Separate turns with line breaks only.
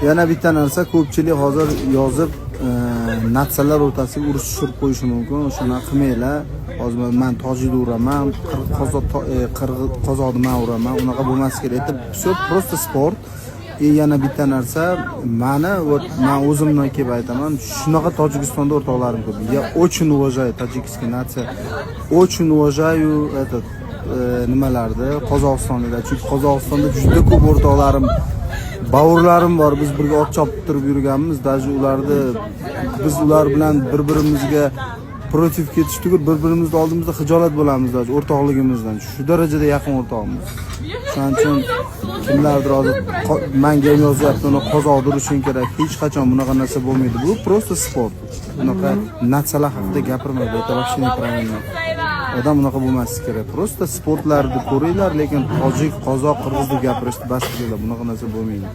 Yana bitta narsa, ko'pchilik hozir yozib natsalar o'rtasiga urush tushirib qo'yishi mumkin. Shuna qilmanglar. Hozir men tojikda uraman, qozoqda men uraman. Unaqa bo'lmasi kerak. Все просто sport. Yana bitta narsa, men o'zimdan kelib aytaman, shunaqa Tojikistonda o'rtoqlarim ko'p. Я очень уважаю tojikskiy natsiya. Очень уважаю nimalarni, Qozog'istonliklar. Chunki Qozog'istonda juda ko'p o'rtoqlarim, bavurlarim bor. Biz birga ot chopib turib yurganmiz. Даже biz ular bilan bir-birimizga protiv ketishdik, bir-birimizning oldimizda xijolat bo'lamiz o'rtoqligimizdan. Shu darajada yaqin o'rtoqmiz. Shuning uchun kimlardir hozir menga yozyapti, uni qozoqda urishing kerak. Hech qachon bunaqa narsa bo'lmaydi. Bu просто sport. Bunaqa natsalar haqida gapirmaydi. Это вообще неправильно. Odam bunaqa bo'lmasi kerak. Просто sportlarni ko'ringlar, lekin tojik, qozoq, qirg'iz deb gapirishni bas qilinglar. Bunaqa narsa bo'lmaydi.